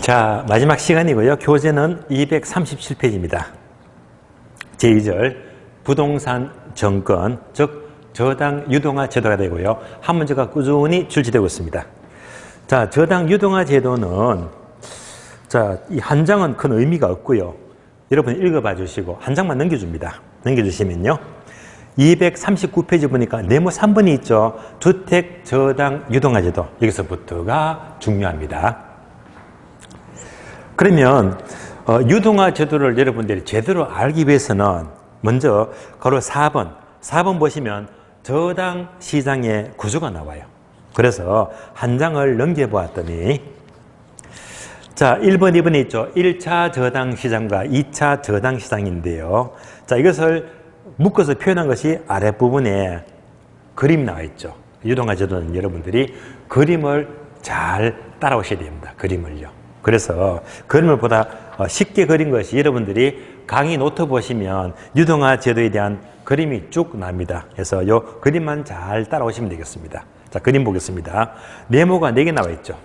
자, 마지막 시간이고요. 교재는 237페이지입니다. 제2절 부동산 정권, 즉 저당 유동화 제도가 되고요. 한 문제가 꾸준히 출제되고 있습니다. 자, 저당 유동화 제도는 자, 이 한 장은 큰 의미가 없고요. 여러분 읽어봐 주시고 한 장만 넘겨줍니다. 넘겨주시면요. 239페이지 보니까 네모 3번이 있죠. 주택 저당 유동화 제도. 여기서부터가 중요합니다. 그러면 유동화 제도를 여러분들이 제대로 알기 위해서는 먼저 가로 4번 보시면 저당 시장의 구조가 나와요. 그래서 한 장을 넘겨보았더니 자, 1번, 2번에 있죠. 1차 저당 시장과 2차 저당 시장인데요. 자, 이것을 묶어서 표현한 것이 아랫부분에 그림 나와 있죠. 유동화 제도는 여러분들이 그림을 잘 따라오셔야 됩니다. 그림을요. 그래서 그림을 보다 쉽게 그린 것이 여러분들이 강의 노트 보시면 유동화 제도에 대한 그림이 쭉 납니다. 그래서 이 그림만 잘 따라오시면 되겠습니다. 자, 그림 보겠습니다. 네모가 4개 나와 있죠.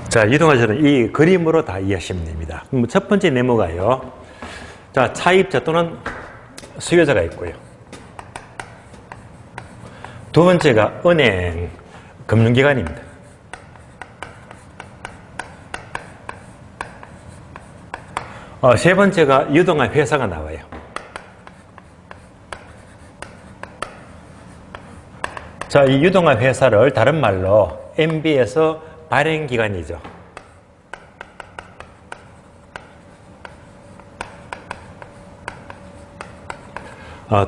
자, 유동화 제도는 이 그림으로 다 이해하시면 됩니다. 첫 번째 네모가요. 자, 차입자 또는 수요자가 있고요. 두 번째가 은행, 금융기관입니다. 세 번째가 유동화 회사가 나와요. 자, 이 유동화 회사를 다른 말로 MB에서 발행기관이죠.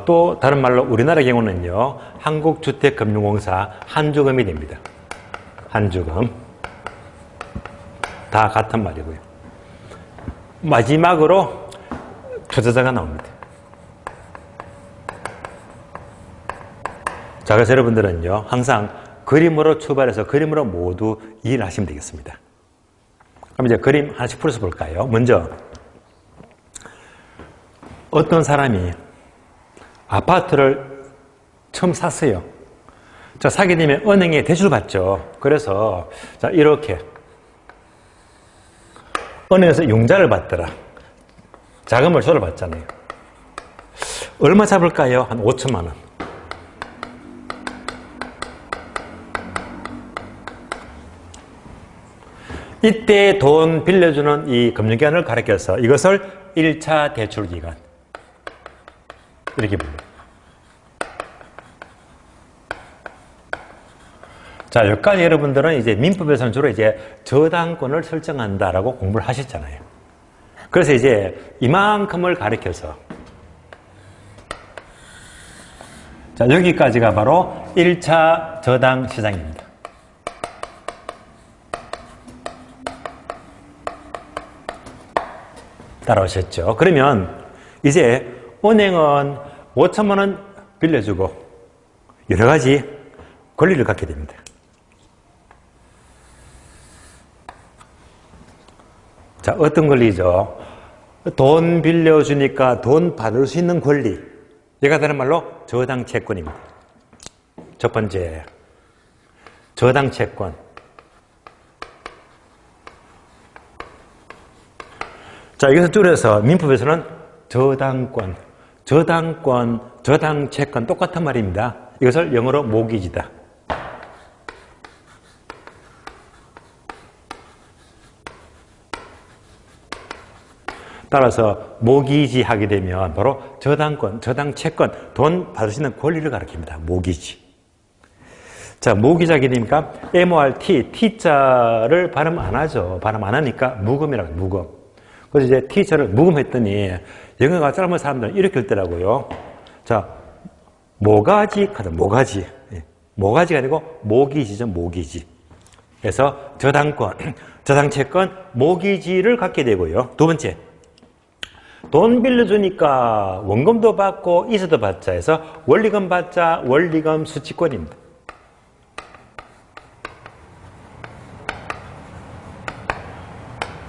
또 다른 말로 우리나라 경우는요. 한국주택금융공사 한주금이 됩니다. 한주금. 다 같은 말이고요. 마지막으로 투자자가 나옵니다. 자, 그래서 여러분들은요. 항상 그림으로 출발해서 그림으로 모두 이해를 하시면 되겠습니다. 그럼 이제 그림 하나씩 풀어서 볼까요? 먼저 어떤 사람이 아파트를 처음 샀어요. 자, 사게 되면 은행에 대출 받죠. 그래서 자, 이렇게 은행에서 융자를 받더라. 자금을 조달 받잖아요. 얼마 잡을까요? 한 5천만 원. 이때 돈 빌려주는 이 금융기관을 가리켜서 이것을 1차 대출기관 이렇게 불러요. 자, 여기까지 여러분들은 이제 민법에서는 주로 이제 저당권을 설정한다라고 공부를 하셨잖아요. 그래서 이제 이만큼을 가리켜서 자, 여기까지가 바로 1차 저당 시장입니다. 따라오셨죠? 그러면 이제 은행은 5천만 원 빌려주고 여러 가지 권리를 갖게 됩니다. 자, 어떤 권리죠? 돈 빌려주니까 돈 받을 수 있는 권리. 얘가 다른 말로 저당 채권입니다. 첫 번째, 저당 채권. 자, 이것을 줄여서 민법에서는 저당권, 저당 채권 똑같은 말입니다. 이것을 영어로 모기지다. 따라서 모기지 하게 되면 바로 저당권, 저당 채권, 돈 받을 수 있는 권리를 가리킵니다. 모기지. 자, 모기자게 되니까 MORT, T자를 발음 안 하죠. 발음 안 하니까 무금이라고 해요. 무금. 그래서 이제 T자를 무금했더니 영어가 짧은 사람들은 이렇게 읽더라고요. 자, 모가지 카드, 모가지. 모가지가 아니고 모기지죠, 모기지. 그래서 저당권, 저당채권, 모기지를 갖게 되고요. 두 번째, 돈 빌려주니까 원금도 받고 이자도 받자 해서 원리금 받자, 원리금 수취권입니다.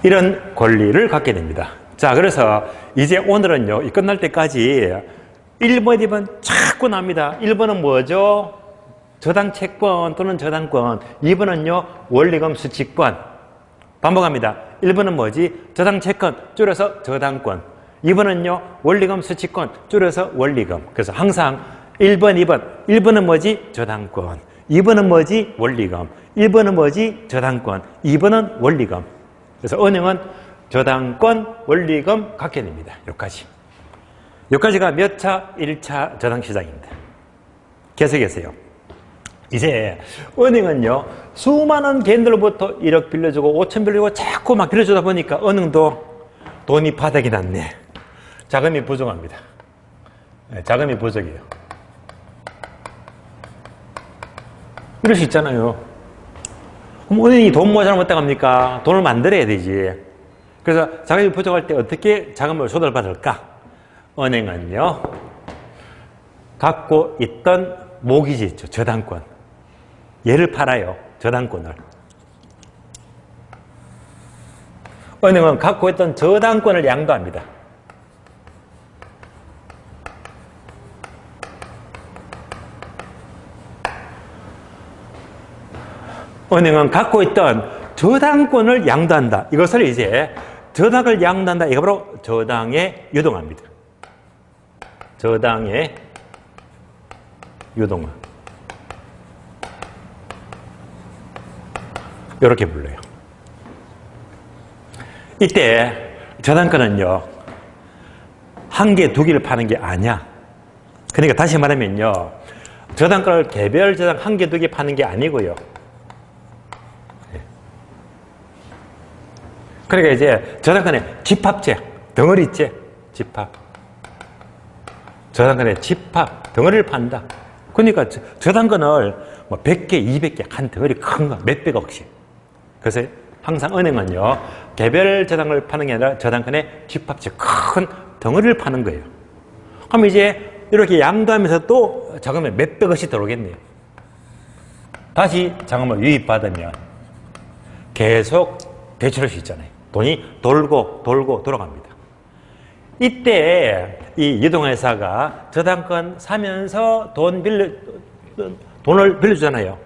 이런 권리를 갖게 됩니다. 자, 그래서 이제 오늘은요, 이 끝날 때까지 1번, 2번 자꾸 납니다. 1번은 뭐죠? 저당채권 또는 저당권. 2번은요, 원리금 수취권. 반복합니다. 1번은 뭐지? 저당채권, 줄여서 저당권. 2번은요, 원리금 수취권, 줄여서 원리금. 그래서 항상 1번, 2번. 1번은 뭐지? 저당권. 2번은 뭐지? 원리금. 1번은 뭐지? 저당권. 2번은 원리금. 그래서 은행은 저당권, 원리금 갖게 됩니다. 여기까지. 여기까지가 몇 차? 1차 저당시장입니다. 계속해서요. 이제 은행은요, 수많은 개인들로부터 1억 빌려주고 5천 빌려주고 자꾸 막 빌려주다 보니까 은행도 돈이 바닥이 났네. 자금이 부족합니다. 네, 자금이 부족해요. 이럴 수 있잖아요. 그럼 은행이 돈 모자라면 어떡합니까? 돈을 만들어야 되지. 그래서 자금이 부족할 때 어떻게 자금을 조달받을까? 은행은요, 갖고 있던 모기지 있죠. 저당권. 얘를 팔아요. 저당권을. 은행은 갖고 있던 저당권을 양도합니다. 은행은 갖고 있던 저당권을 양도한다. 이것을 이제 저당을 양도한다. 이거 바로 저당의 유동화입니다. 저당의 유동화. 이렇게 불러요. 이때 저당권은요, 한 개, 두 개를 파는 게 아니야. 그러니까 다시 말하면요, 저당권을 개별 저당 한 개, 두 개 파는 게 아니고요. 그러니까 이제 저당권의 집합제, 덩어리째, 집합. 저당권의 집합, 덩어리를 판다. 그러니까 저당권을 뭐 100개, 200개, 한 덩어리 큰 거, 몇백억씩. 그래서 항상 은행은요, 개별 저당을 파는 게 아니라 저당권의 집합제, 큰 덩어리를 파는 거예요. 그럼 이제 이렇게 양도하면서 또 자금에 몇백억씩 들어오겠네요. 다시 자금을 유입받으면 계속 대출할 수 있잖아요. 돈이 돌고 돌고 돌아갑니다. 이때 이 유동회사가 저당권 사면서 돈을 빌려주잖아요.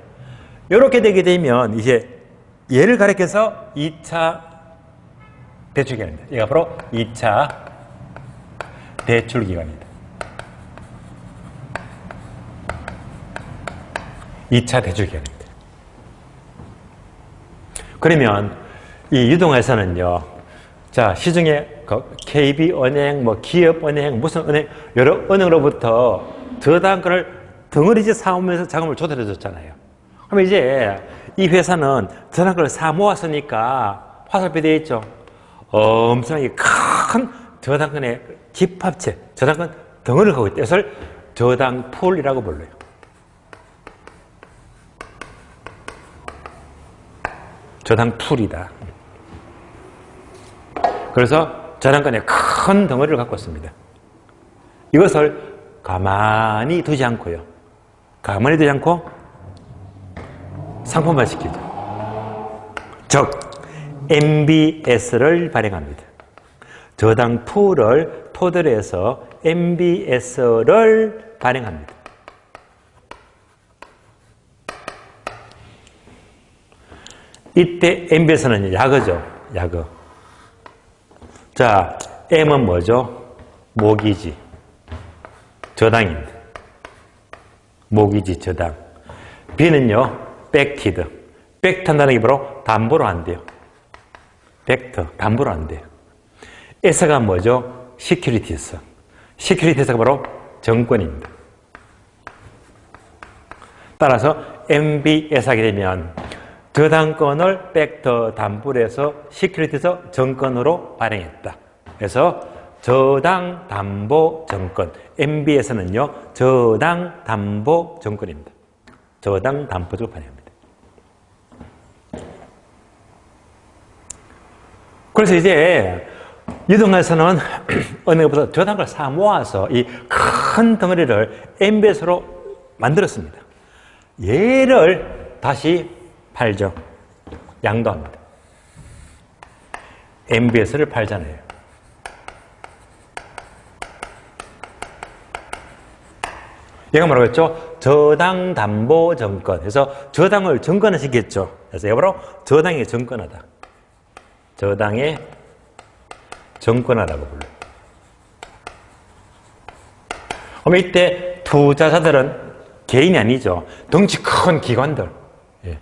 이렇게 되게 되면 이제 얘를 가리켜서 2차 대출기간입니다. 얘가 바로 2차 대출기간입니다. 2차 대출기간입니다. 그러면 이 유동회사는요, 자, 시중에 KB은행, 뭐 기업은행, 무슨 은행, 여러 은행으로부터 저당권을 덩어리째 사오면서 자금을 조달해 줬잖아요. 그럼 이제 이 회사는 저당권을 사 모았으니까 화살표 되어 있죠. 엄청나게 큰 저당권의 집합체, 저당권 덩어리를 갖고 있다. 이것을 저당풀이라고 불러요. 저당풀이다. 그래서 저당권의 큰 덩어리를 갖고 있습니다. 이것을 가만히 두지 않고요. 가만히 두지 않고 상품화시키죠. 즉, MBS를 발행합니다. 저당풀을 토대로 해서 MBS를 발행합니다. 이때 MBS는 약어죠. 약어. 자, M은 뭐죠? 모기지. 저당입니다. 모기지 저당. B는요, 백티드. 백트한다는 게 바로 담보로 안 돼요. 벡터, 담보로 안 돼요. S가 뭐죠? 시큐리티스. 시큐리티스가 바로 정권입니다. 따라서 MBS 하게 되면 저당권을 벡터 담보로 해서 시큐리티스 정권으로 발행했다. 그래서 저당 담보 정권. MBS는요, 저당 담보 정권입니다. 저당 담보적으로 발행합니다. 그래서 이제 유동화에서는 은행에서 저당을 사 모아서 이 큰 덩어리를 MBS로 만들었습니다. 얘를 다시 팔죠. 양도합니다. MBS를 팔잖아요. 얘가 뭐라고 했죠? 저당 담보 정권. 그래서 저당을 정권화시켰죠. 그래서 얘가 바로 저당의 정권화다. 저당의 정권화라고 불러요. 그럼 이때 투자자들은 개인이 아니죠. 덩치 큰 기관들. 예.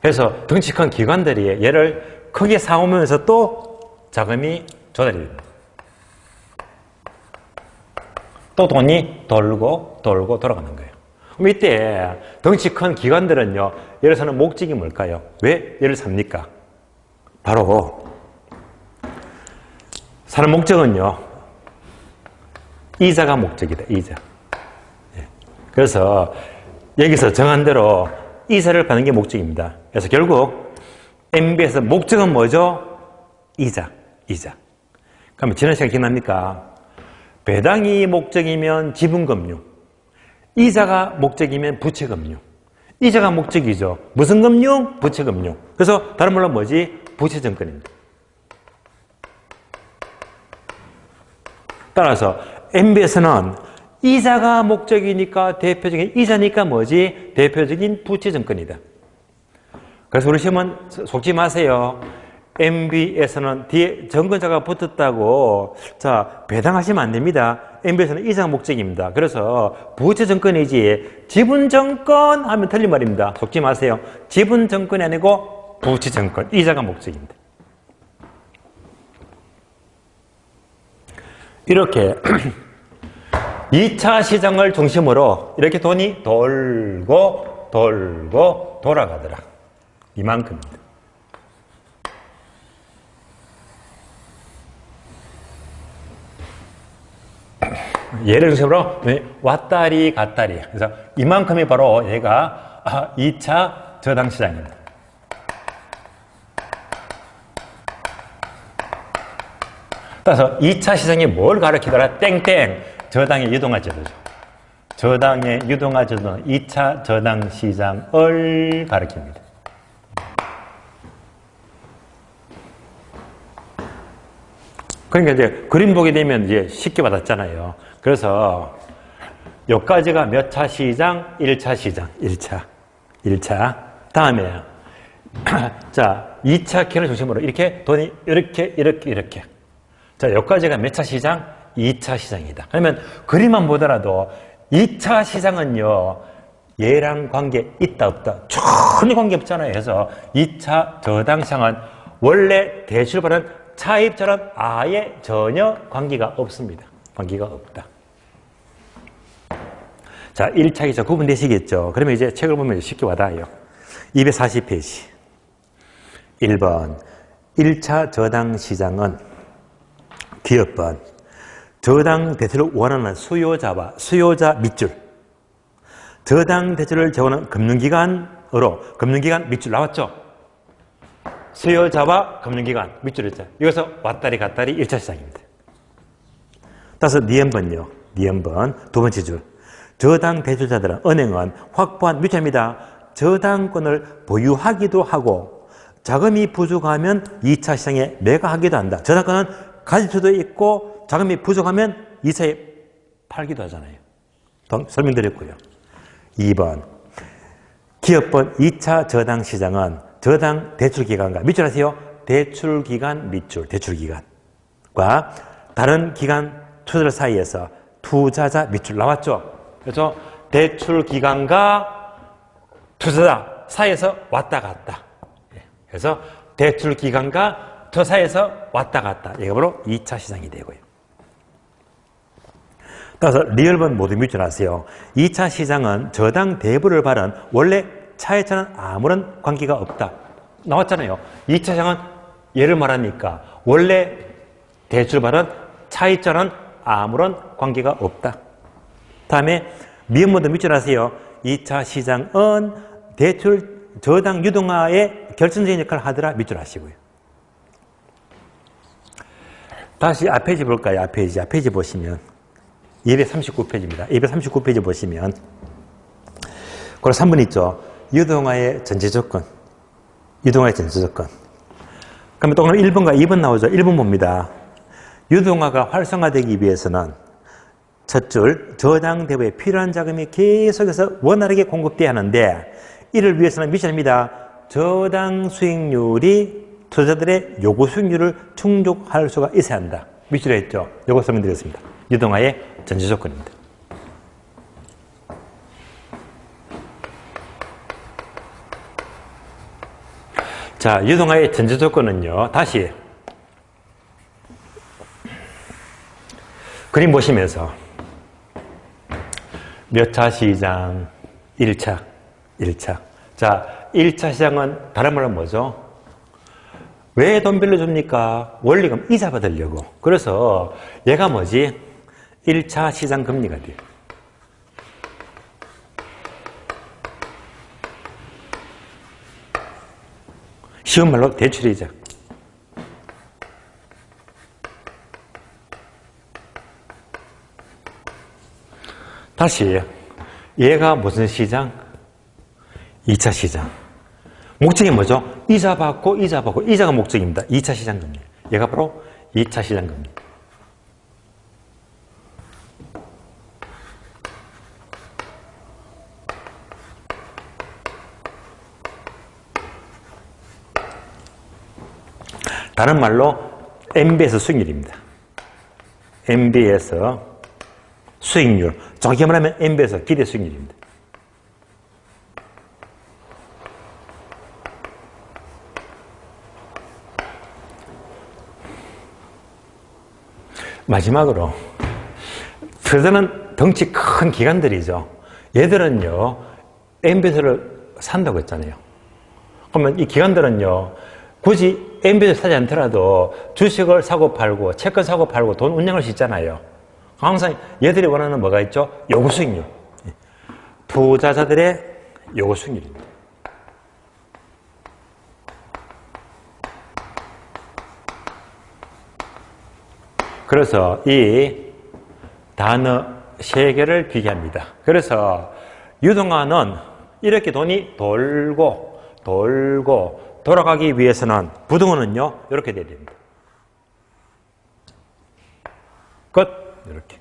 그래서 덩치 큰 기관들이 얘를 크게 사오면서 또 자금이 조달이 됩니다. 또 돈이 돌고 돌아가는 거예요. 그럼 이때 덩치 큰 기관들은요, 얘를 사는 목적이 뭘까요? 왜 얘를 삽니까? 바로 사는 목적은요, 이자가 목적이다. 이자. 예. 그래서 여기서 정한 대로 이자를 받는 게 목적입니다. 그래서 결국 MB에서 목적은 뭐죠? 이자. 그러면 지난 시간 기억납니까? 배당이 목적이면 지분금융, 이자가 목적이면 부채금융. 이자가 목적이죠. 무슨 금융? 부채금융. 그래서 다른 말로 뭐지? 부채증권입니다. 따라서 MB에서는 이자가 목적이니까 대표적인 이자니까 뭐지? 대표적인 부채증권이다. 그래서 우리 시험은 속지 마세요. MB에서는 뒤에 정권자가 붙었다고 자 배당하시면 안 됩니다. MB에서는 이자가 목적입니다. 그래서 부채증권이지 지분증권 하면 틀린 말입니다. 속지 마세요. 지분증권이 아니고 부채증권, 이자가 목적입니다. 이렇게 2차 시장을 중심으로 이렇게 돈이 돌고 돌아가더라. 이만큼입니다. 얘를 중심으로 왔다리 갔다리. 그래서 이만큼이 바로 얘가 2차 저당 시장입니다. 따라서 2차 시장이 뭘 가리키더라? 땡땡. 저당의 유동화 제도죠. 저당의 유동화 제도는 2차 저당 시장을 가리킵니다. 그러니까 이제 그림 보게 되면 이제 쉽게 받았잖아요. 그래서 여기까지가 몇 차 시장? 1차 시장. 1차. 다음에 자, 2차 키를 중심으로 이렇게 돈이 이렇게. 자, 여기까지가 몇 차 시장? 2차 시장이다. 그러면 그림만 보더라도 2차 시장은요, 얘랑 관계 있다 없다? 전혀 관계 없잖아요. 그래서 2차 저당 시장은 원래 대출받은 차입자는 아예 전혀 관계가 없습니다. 관계가 없다. 자, 1차, 2차 구분되시겠죠? 그러면 이제 책을 보면 쉽게 와닿아요. 240페이지. 1번. 1차 저당 시장은 기업번. 저당 대출을 원하는 수요자와 수요자 밑줄. 저당 대출을 제공하는 금융기관으로 금융기관 밑줄 나왔죠? 수요자와 금융기관 밑줄 있죠. 이것은 왔다리 갔다리 1차 시장입니다. 따라서 니은번요. 니은번 두 번째 줄. 저당 대출자들은 은행은 확보한 뮤tual입니다. 저당권을 보유하기도 하고 자금이 부족하면 2차 시장에 매각하기도 한다. 저당권은 가질 수도 있고 자금이 부족하면 2차에 팔기도 하잖아요. 설명드렸고요. 2번 기업번 2차 저당 시장은 저당 대출기관과 밑줄 아세요? 대출기관 밑줄, 대출기관과 다른 기관 투자자 사이에서 투자자 밑줄 나왔죠? 그래서 대출기관과 투자자 사이에서 왔다 갔다. 그래서 대출기관과 투자 사이에서 왔다 갔다. 이게 바로 2차 시장이 되고요. 따라서 리얼번 모두 밑줄 아세요? 2차 시장은 저당 대부를 바른 원래 차이차는 아무런 관계가 없다. 나왔잖아요. 2차 시장은 예를 말하니까 원래 대출받은 차이차는 아무런 관계가 없다. 다음에 미음모드 밑줄 아세요? 2차 시장은 대출 저당 유동화의 결정적인 역할을 하더라 밑줄 하시고요. 다시 앞페이지 볼까요? 앞페이지 보시면 239페이지입니다. 239페이지 보시면 그 3번 있죠. 유동화의 전제 조건. 유동화의 전제 조건. 그러면 또 1번과 2번 나오죠. 1번 봅니다. 유동화가 활성화되기 위해서는 첫 줄 저당 대부에 필요한 자금이 계속해서 원활하게 공급돼야 하는데 이를 위해서는 미션입니다. 저당 수익률이 투자자들의 요구 수익률을 충족할 수가 있어야 한다. 밑줄에 했죠. 요거 설명드렸습니다. 유동화의 전제 조건입니다. 자, 유동화의 전제 조건은요. 다시 그림 보시면서 몇 차 시장? 1차. 자, 1차 시장은 다른 말로 뭐죠? 왜 돈 빌려줍니까? 원리금 이자 받으려고. 그래서 얘가 뭐지? 1차 시장 금리가 돼요. 쉬운 말로 대출이자. 다시 얘가 무슨 시장? 2차 시장. 목적이 뭐죠? 이자 받고 이자가 목적입니다. 2차 시장 금리. 얘가 바로 2차 시장 금리. 다른 말로 MB에서 수익률입니다. MB에서 수익률. 정확히 말하면 MB에서 기대 수익률입니다. 마지막으로 투자는 덩치 큰 기관들이죠. 얘들은요 MBS를 산다고 했잖아요. 그러면 이 기관들은요 굳이 MBS를 사지 않더라도 주식을 사고 팔고 채권 사고 팔고 돈 운영할 수 있잖아요. 항상 얘들이 원하는 뭐가 있죠? 요구 수익률. 투자자들의 요구 수익률입니다. 그래서 이 단어 3개를 비교합니다. 그래서 유동화는 이렇게 돈이 돌고 돌아가기 위해서는 부동산은요 이렇게 돼야 됩니다. 끝. 이렇게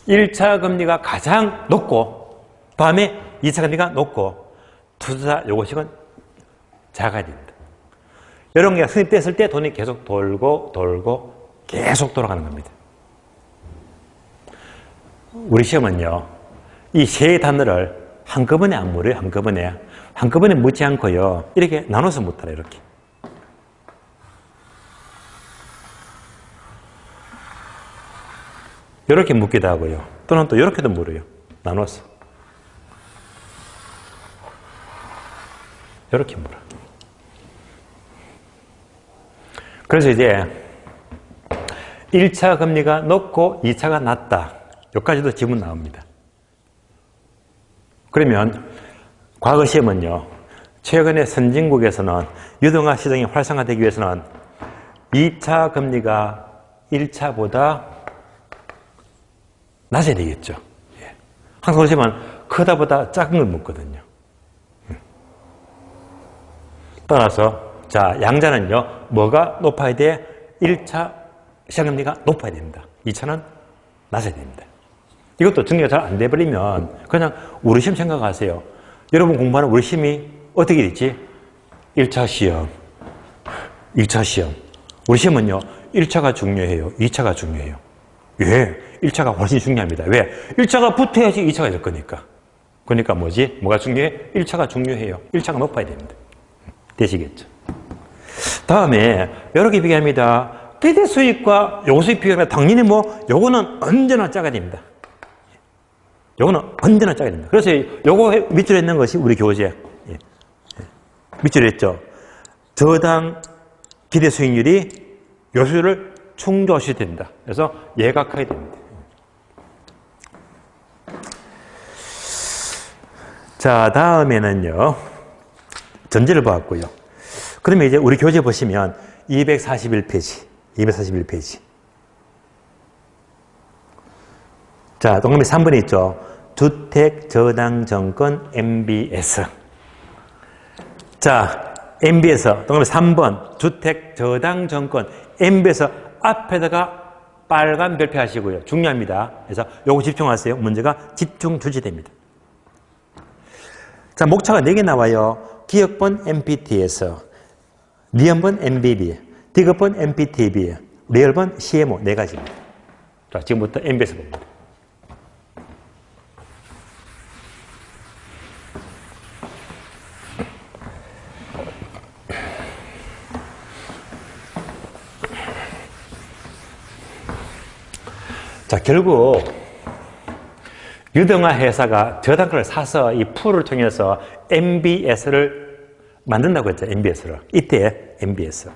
1차 금리가 가장 높고 다음에 2차 금리가 높고 투자 요구식은 작아야 됩니다. 이런 게 성립됐을 때 돈이 계속 돌고 계속 돌아가는 겁니다. 우리 시험은요, 이 세 단어를 한꺼번에 안 물어요, 한꺼번에 묻지 않고요, 이렇게 나눠서 묻더라, 이렇게. 이렇게 묻기도 하고요, 또는 또 이렇게도 물어요, 나눠서. 이렇게 물어. 그래서 이제 1차 금리가 높고 2차가 낮다. 여기까지도 지문 나옵니다. 그러면 과거 시험은요. 최근에 선진국에서는 유동화 시장이 활성화되기 위해서는 2차 금리가 1차보다 낮아야 되겠죠. 항상 보시면 크다보다 작은 걸 묻거든요. 따라서 자 양자는요. 뭐가 높아야 돼? 1차 시장금리가 높아야 됩니다. 2차는 낮아야 됩니다. 이것도 정리가 잘 안 돼버리면 그냥 우리 시험 생각하세요. 여러분 공부하는 우리 시험이 어떻게 됐지? 1차 시험, 2차 시험. 우리 시험은요. 1차가 중요해요. 2차가 중요해요. 왜? 1차가 훨씬 중요합니다. 왜? 1차가 붙어야지 2차가 될 거니까. 그러니까 뭐지? 뭐가 중요해? 1차가 중요해요. 1차가 높아야 됩니다. 되시겠죠? 다음에 이렇게 비교합니다. 기대 수익과 요구 수익 비교하면 당연히 요거는 언제나 작아야 됩니다. 요거는 언제나 작아야 됩니다. 그래서 요거 밑줄에 있는 것이 우리 교재. 밑줄에 있죠. 저당 기대 수익률이 요수를 충족하셔야 됩니다. 그래서 얘가 커야 됩니다. 자, 다음에는요. 전제를 보았고요. 그러면 이제 우리 교재 보시면 241페이지. 241페이지. 자, 동그라미 3번에 있죠. 주택저당정권 MBS. 자, MBS, 동그라미 3번. 주택저당정권 MBS 앞에다가 빨간 별표 하시고요. 중요합니다. 그래서 요거 집중하세요. 문제가 집중 주제됩니다. 자, 목차가 4개 나와요. 기억본 MPT에서, 니은본 MBB, 디귿본 MPTB, 리얼본 CMO 4가지입니다. 자, 지금부터 MBS 봅니다. 자, 결국 유동화 회사가 저당권을 사서 이 풀을 통해서 MBS를 만든다고 했죠. MBS를. 이때 MBS.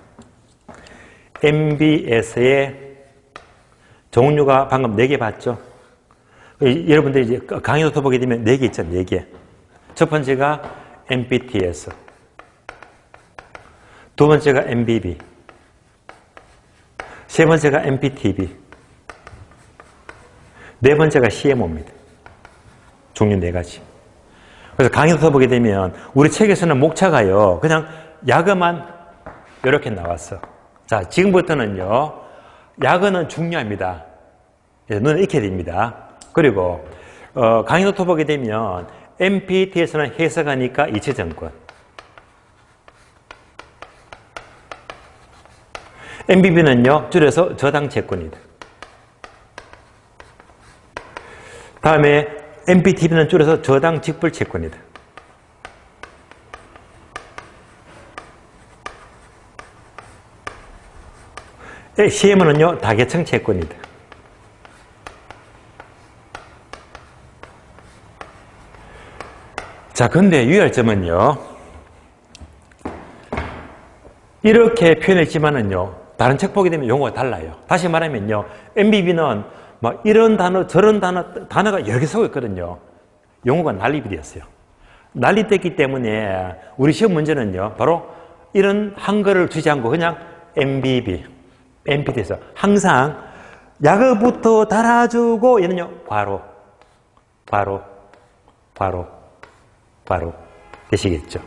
MBS의 종류가 방금 4개 봤죠. 여러분들이 이제 강의 노트 보게 되면 4개 있죠. 4개. 첫 번째가 MPTS. 두 번째가 MBB. 세 번째가 MPTB. 네 번째가 CMO입니다. 종류 4가지. 그래서 강의도 써보게 되면 우리 책에서는 목차가요. 그냥 야근만 이렇게 나왔어. 자, 지금부터는요. 야근은 중요합니다. 눈에 익혀야 됩니다. 그리고 강의 노트 보게 되면 MPT에서는 해석하니까 이체증권. MBB는요. 줄여서 저당채권이다. 다음에 MPTB는 줄여서 저당직불채권이다. CM은요 다계층채권이다. 자, 근데 유의할 점은요. 이렇게 표현했지만은요. 다른 책 보게 되면 용어가 달라요. 다시 말하면요. MBB는 막 이런 단어, 저런 단어가 여러 개 쓰고 있거든요. 용어가 난립이 되었어요. 난립됐기 때문에 우리 시험 문제는요. 바로 이런 한글을 두지 않고 그냥 MBB, MPT에서 항상 약어부터 달아주고 얘는요. 괄호, 괄호, 괄호, 괄호 되시겠죠.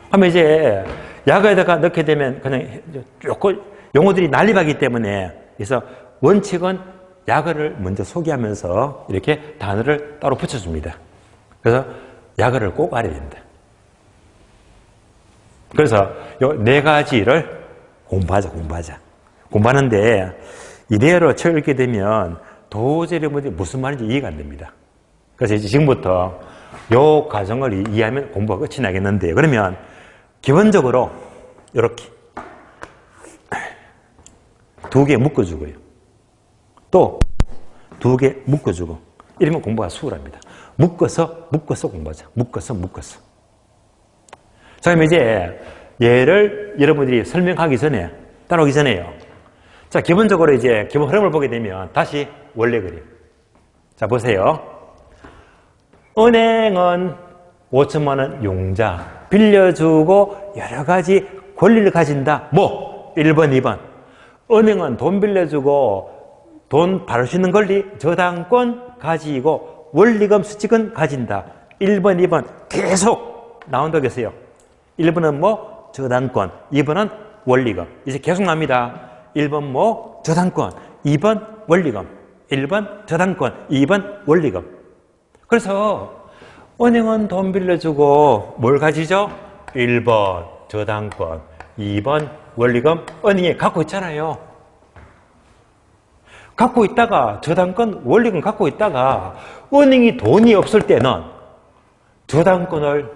하면 이제 약어에다가 넣게 되면 그냥 조금 용어들이 난립하기 때문에 그래서 원칙은 약어를 먼저 소개하면서 이렇게 단어를 따로 붙여줍니다. 그래서 약어를 꼭 알아야 됩니다. 그래서 이 4가지를 공부하자. 공부하는데 이대로 책 읽게 되면 도저히 여러분들이 무슨 말인지 이해가 안 됩니다. 그래서 이제 지금부터 이 과정을 이해하면 공부가 끝이 나겠는데 그러면 기본적으로 이렇게 2개 묶어주고요. 또 2개 묶어주고 이러면 공부가 수월합니다. 묶어서 공부하자. 묶어서. 자, 그럼 이제 얘를 여러분들이 설명하기 전에 따라오기 전에요. 자, 기본적으로 이제 기본 흐름을 보게 되면 다시 원래 그림. 자, 보세요. 은행은 5천만 원 용자 빌려주고 여러 가지 권리를 가진다. 뭐 1번, 2번. 은행은 돈 빌려주고 돈 받을 수 있는 권리, 저당권 가지고 원리금, 수칙은 가진다. 1번, 2번 계속 나온다고 했어요. 1번은 뭐? 저당권. 2번은 원리금. 이제 계속 납니다. 1번 뭐? 저당권. 2번 원리금. 1번 저당권. 2번 원리금. 그래서 은행은 돈 빌려주고 뭘 가지죠? 1번 저당권. 2번 원리금. 은행이 갖고 있잖아요. 갖고 있다가 저당권, 원리금 갖고 있다가 은행이 돈이 없을 때는 저당권을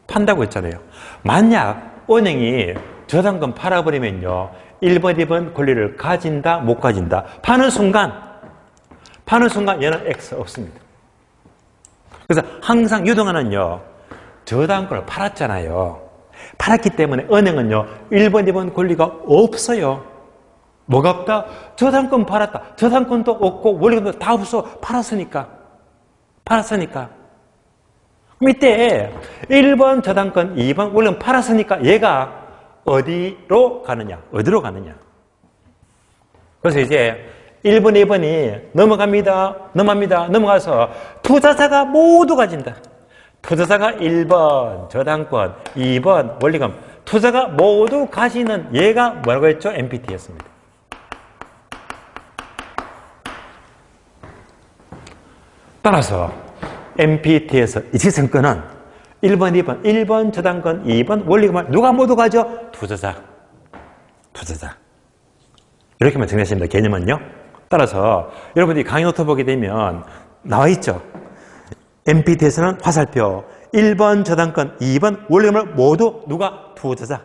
판다고 했잖아요. 만약 은행이 저당권 팔아버리면요. 1번, 2번 권리를 가진다, 못 가진다. 파는 순간 얘는 X 없습니다. 그래서 항상 유동화는요. 저당권을 팔았잖아요. 팔았기 때문에 은행은요. 1번, 2번 권리가 없어요. 뭐가 없다? 저당권 팔았다. 저당권도 없고 원리금도 다 없어. 팔았으니까. 그럼 이때 1번 저당권, 2번 원리금 팔았으니까 얘가 어디로 가느냐? 어디로 가느냐? 그래서 이제 1번, 2번이 넘어가서 투자자가 모두 가진다. 투자자가 1번 저당권, 2번 원리금, 투자가 모두 가지는 얘가 뭐라고 했죠? MPT였습니다. 따라서 MPT에서 이직선권은 1번, 2번, 1번 저당권, 2번 원리금을 누가 모두 가져? 투자자. 이렇게만 정리하시면 됩니다. 개념은요. 따라서 여러분들이 강의 노트 보게 되면 나와 있죠. MPT에서는 화살표 1번 저당권, 2번 원리금을 모두 누가? 투자자.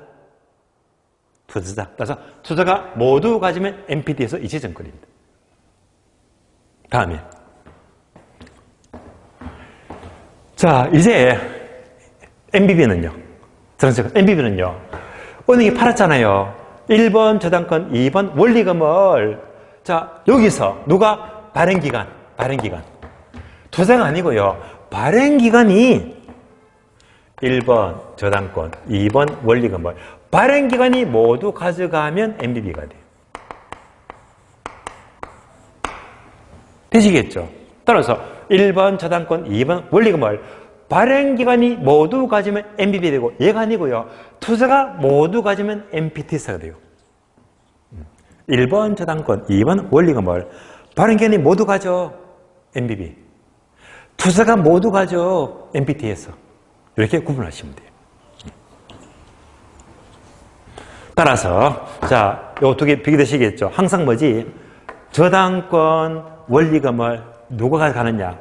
따라서 투자가 모두 가지면 MPT에서 이직선권입니다. 다음에 자, 이제 MBB는요. MBB는요. 은행이 팔았잖아요. 1번 저당권, 2번 원리금을 자, 여기서 누가? 발행기관. 투자가 아니고요. 발행기관이 1번 저당권, 2번 원리금을 발행기관이 모두 가져가면 MBB가 돼요. 되시겠죠? 따라서 1번 저당권, 2번 원리금을 발행기관이 모두 가지면 MBB 되고 얘가 아니고요. 투자가 모두 가지면 MPT사가 돼요. 1번 저당권, 2번 원리금을 발행기관이 모두 가져 MBB. 투자가 모두 가져 MPT에서. 이렇게 구분하시면 돼요. 따라서 자, 요 두 개 비교되시겠죠? 항상 뭐지? 저당권, 원리금을 누가 가느냐?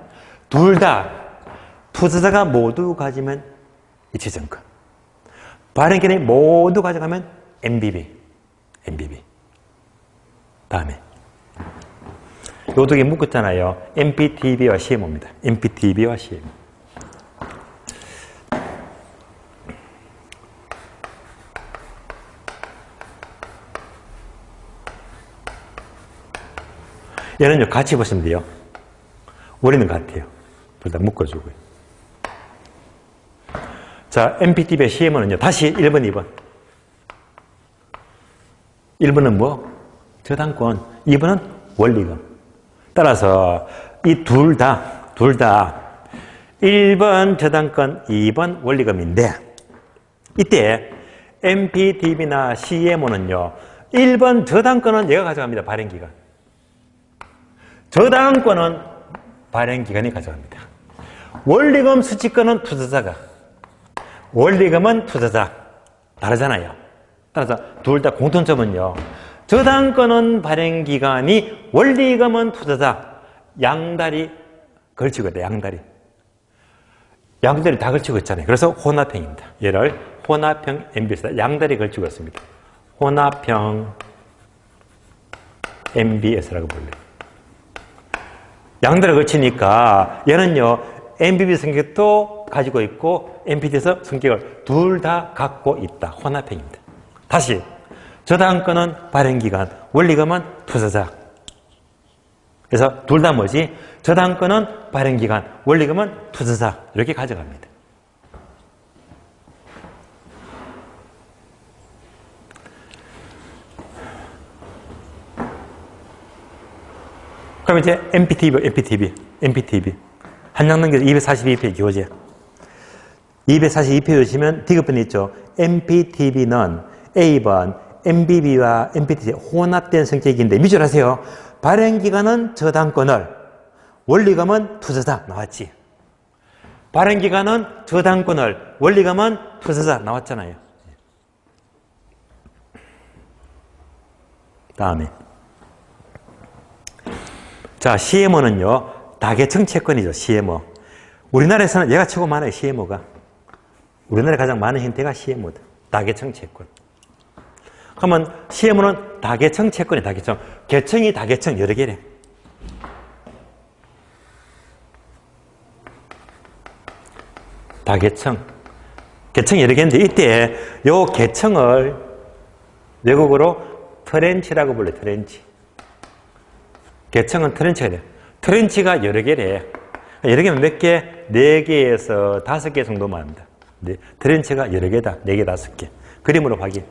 둘 다 투자자가 모두 가지면 이치증권. 발행기관이 모두 가져가면 MBB. 다음에 요 두 개 묶었잖아요. MPTB와 CMO입니다. MPTB와 CMO. 얘는요, 같이 보시면 돼요. 원리는 같아요. 둘 다 묶어주고요. 자, MPTB의 CMO는요, 다시 1번, 2번. 1번은 뭐? 저당권. 2번은 원리금. 따라서 이 둘 다 1번 저당권, 2번 원리금인데, 이때 MPTB나 CMO는요, 1번 저당권은 얘가 가져갑니다. 발행기관. 저당권은 발행기관이 가져갑니다. 원리금 수취권은 투자자가. 원리금은 투자자. 다르잖아요. 따라서 둘 다 공통점은요. 저당권은 발행기관이, 원리금은 투자자. 양다리 걸치고 있다. 양다리 다 걸치고 있잖아요. 그래서 혼합형입니다. 얘를 혼합형 MBS다. 양다리 걸치고 있습니다. 혼합형 MBS라고 불러요. 양다리 걸치니까 얘는요, MBB 성격도 가지고 있고 MPT에서 성격을 둘 다 갖고 있다. 혼합형입니다. 다시 저당권은 발행기관, 원리금은 투자자. 그래서 둘 다 뭐지? 저당권은 발행기관, 원리금은 투자자. 이렇게 가져갑니다. 그럼 이제 MPTB. 한장 넘겨서 242페이지 교재. 242페이지 보시면 디귿번이 있죠. MPTB는 A번 MBB와 MPTB 혼합된 성격인데 미줄하세요. 발행기관은 저당권을, 원리금은 투자자. 나왔지. 발행기관은 저당권을, 원리금은 투자자. 나왔잖아요. 다음에 자, CMO는요, 다계층 채권이죠. CMO. 우리나라에서는 얘가 최고 많아요. CMO가. 우리나라에 가장 많은 형태가 CMO다. 다계층 채권. 그러면 CMO는 다계층 채권이 다계층. 계층이 다계층 여러 개래. 다계층. 계층이 여러 개인데 이때 요 계층을 외국어로 트렌치라고 불러요. 트렌치. 계층은 트렌치가 돼요. 트렌치가 여러 개래. 여러 개면 몇 개? 4개에서 5개 정도만 합니다. 네, 트렌치가 여러 개다. 4개, 5개. 그림으로 확인.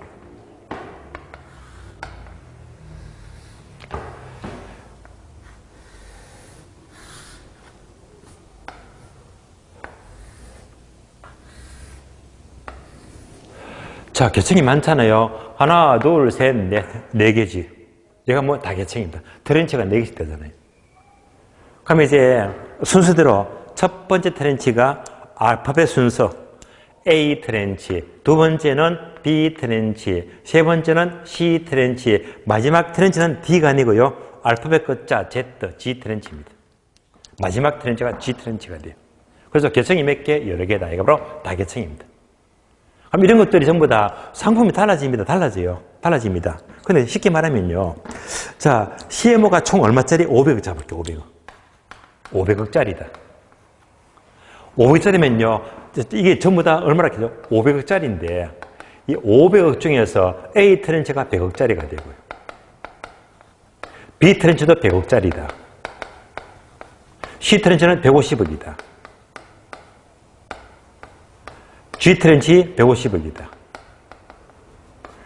자, 계층이 많잖아요. 하나, 둘, 셋, 넷, 4개지. 얘가 뭐 다 계층입니다. 트렌치가 4개씩 되잖아요. 그러면 이제 순서대로 첫 번째 트렌치가 알파벳 순서 A 트렌치, 두 번째는 B 트렌치, 세 번째는 C 트렌치, 마지막 트렌치는 D가 아니고요. 알파벳 끝자 Z, G 트렌치입니다. 마지막 트렌치가 G 트렌치가 돼요. 그래서 계층이 몇 개? 여러 개다. 이거 바로 다계층입니다. 그럼 이런 것들이 전부 다 상품이 달라집니다. 달라집니다. 근데 쉽게 말하면요. 자, CMO가 총 얼마짜리? 500억 잡을게요. 500억. 500억짜리다. 500억짜리면요. 이게 전부 다 얼마나 되죠? 500억짜리인데 이 500억 중에서 A 트렌치가 100억짜리가 되고요. B 트렌치도 100억짜리다. C 트렌치는 150억이다. G 트렌치 150억이다.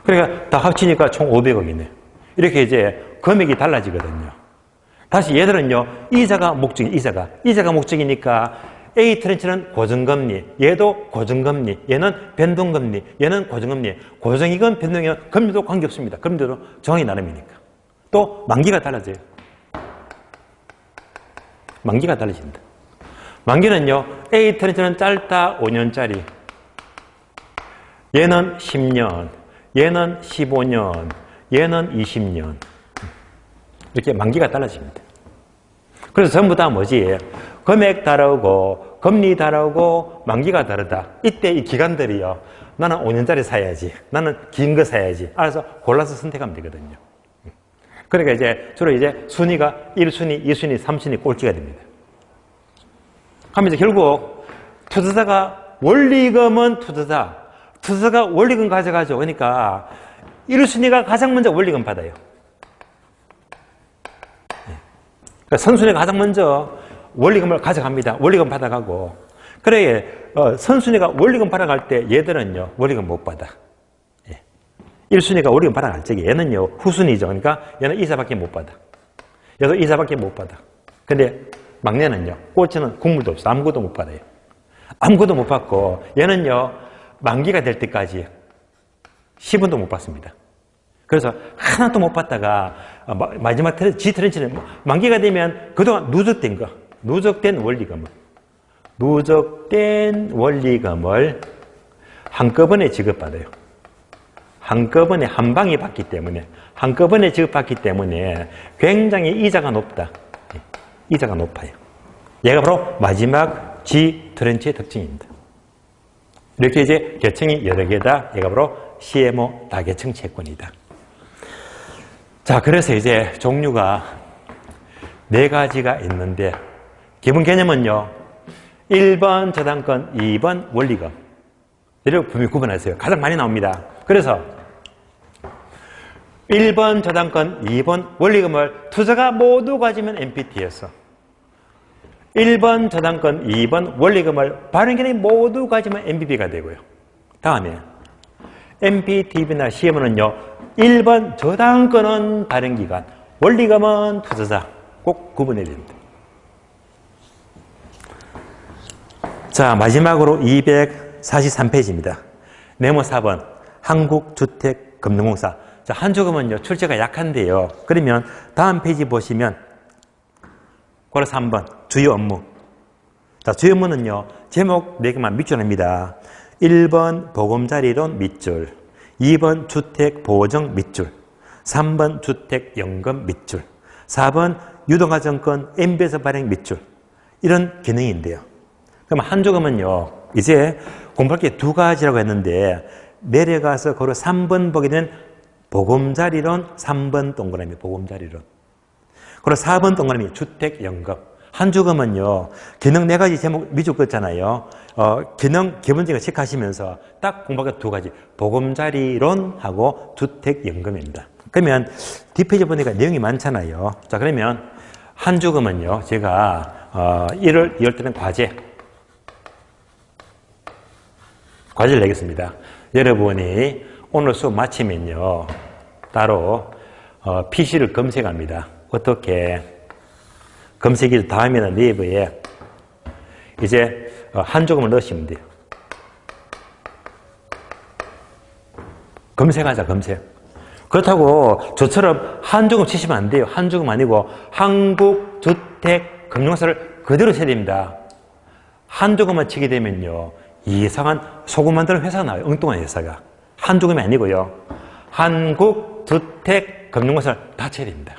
그러니까 다 합치니까 총 500억이네. 이렇게 이제 금액이 달라지거든요. 다시 얘들은요, 이자가 목적이니까 A 트렌치는 고정금리, 얘도 고정금리, 얘는 변동금리, 얘는 고정금리. 고정이건 변동이건 금리도 관계없습니다. 금리도 정확히 나름이니까. 또 만기가 달라져요. 만기가 달라진다. 만기는요, A 트렌치는 짧다 5년짜리, 얘는 10년, 얘는 15년, 얘는 20년. 이렇게 만기가 달라집니다. 그래서 전부 다 뭐지? 금액 다르고, 금리 다르고, 만기가 다르다. 이때 이 기간들이요. 나는 5년짜리 사야지. 나는 긴 거 사야지. 알아서 골라서 선택하면 되거든요. 그러니까 이제 주로 이제 순위가 1순위, 2순위, 3순위 꼴찌가 됩니다. 그럼 이제 결국 투자자가 원리금은 투자자가 원리금 가져가죠. 그러니까 1순위가 가장 먼저 원리금 받아요. 그러니까 선순위가 가장 먼저 원리금을 가져갑니다. 원리금 받아가고. 그래, 선순위가 원리금 받아갈 때 얘들은요, 원리금 못 받아. 1순위가 원리금 받아갈 적에 얘는요, 후순위죠. 그러니까 얘는 이자밖에 못 받아. 얘도 이자밖에 못 받아. 근데 막내는요, 꼴찌는 국물도 없어. 아무것도 못 받아요. 아무것도 못 받고, 얘는요, 만기가 될 때까지 10원도 못 받습니다. 그래서 하나도 못 받다가 마지막 G 트렌치는 만기가 되면 그동안 누적된 원리금을 한꺼번에 지급받아요. 한꺼번에 한 방에 받기 때문에, 한꺼번에 지급받기 때문에 굉장히 이자가 높다. 이자가 높아요. 얘가 바로 마지막 G 트렌치의 특징입니다. 이렇게 이제 계층이 여러 개다. 얘가 바로 CMO 다계층 채권이다. 자, 그래서 이제 종류가 4가지가 있는데, 기본 개념은요, 1번 저당권, 2번 원리금. 이렇게 분명히 구분하세요. 가장 많이 나옵니다. 그래서 1번 저당권, 2번 원리금을 투자가 모두 가지면 NPT에서 1번 저당권, 2번 원리금을 발행기관이 모두 가지면 NBB가 되고요. 다음에 NPTB나 CM은요, 1번 저당권은 발행기관, 원리금은 투자자. 꼭 구분해야 됩니다. 자, 마지막으로 243페이지입니다. 네모 4번 한국주택금융공사. 자, 한주금은요, 출제가 약한데요. 그러면 다음 페이지 보시면 바로 3번 주요 업무. 자, 주요 업무는요, 제목 4개만 밑줄입니다. 1번 보금자리론 밑줄, 2번 주택보증 밑줄, 3번 주택연금 밑줄, 4번 유동화증권 MBS 발행 밑줄. 이런 기능인데요. 그럼 한주금은요, 이제 공부할 게 2가지라고 했는데 내려가서 거로 3번 보게 되면 보금자리론 3번 동그라미 보금자리론. 그리고 4번 동그라미 주택연금. 한주금은요, 기능 4가지 제목 미줄 껐잖아요. 기능 기본적인 거 체크하시면서 딱 공부하기 2가지. 보금자리론하고 주택연금입니다. 그러면 뒷페이지 보니까 내용이 많잖아요. 자, 그러면 한주금은요, 제가 1월, 2월 때는 과제를 내겠습니다. 여러분이 오늘 수업 마치면요, 따로 PC를 검색합니다. 어떻게 검색이 다음에는 네이버에 이제 한 조금을 넣으시면 돼요. 검색하자, 검색. 그렇다고 저처럼 한 조금 치시면 안 돼요. 한 조금 아니고 한국주택금융사를 그대로 쳐야 됩니다. 한 조금만 치게 되면요, 이상한 소금 만드는 회사가 나와요. 엉뚱한 회사가. 한 조금이 아니고요, 한국주택금융사를 다 쳐야 됩니다.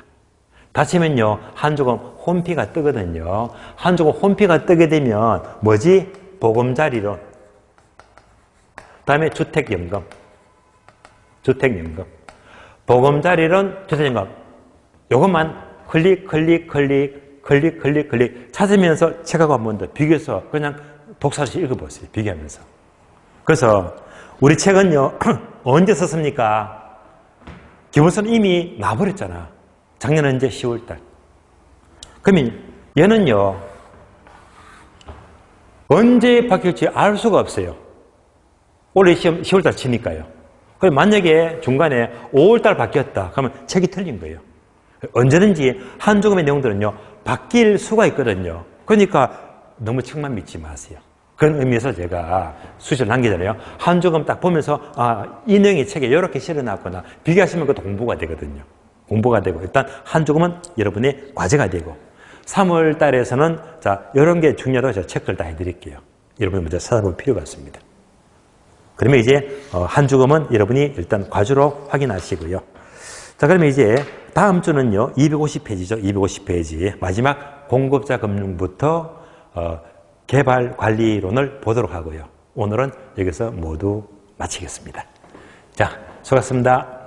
다 치면요, 한 조금 홈피가 뜨거든요. 한 조금 홈피가 뜨게 되면 뭐지? 보금자리론. 다음에 주택연금. 보금자리론, 주택연금. 요것만 클릭 찾으면서 책하고 한 번 더 비교해서 그냥 독서시 읽어보세요. 비교하면서. 그래서 우리 책은요, 언제 썼습니까? 기본서는 이미 나버렸잖아. 작년 언제? 10월달. 그러면 얘는요, 언제 바뀔지 알 수가 없어요. 올해 시험 10월달 치니까요. 그럼 만약에 중간에 5월달 바뀌었다. 그러면 책이 틀린 거예요. 언제든지 한 조금의 내용들은요, 바뀔 수가 있거든요. 그러니까 너무 책만 믿지 마세요. 그런 의미에서 제가 수시를 남기잖아요. 한 조금 딱 보면서, 이 내용이 책에 이렇게 실어놨구나. 비교하시면 그것도 공부가 되거든요. 공부가 되고, 일단 한 조금은 여러분의 과제가 되고, 3월 달에서는 자, 이런 게 중요하다고 제가 체크를 다 해드릴게요. 여러분이 먼저 찾아볼 필요가 있습니다. 그러면 이제 한 조금은 여러분이 일단 과제로 확인하시고요. 자, 그러면 이제 다음 주는요, 250페이지죠. 250페이지. 마지막 공급자 금융부터 개발 관리론을 보도록 하고요. 오늘은 여기서 모두 마치겠습니다. 자, 수고하셨습니다.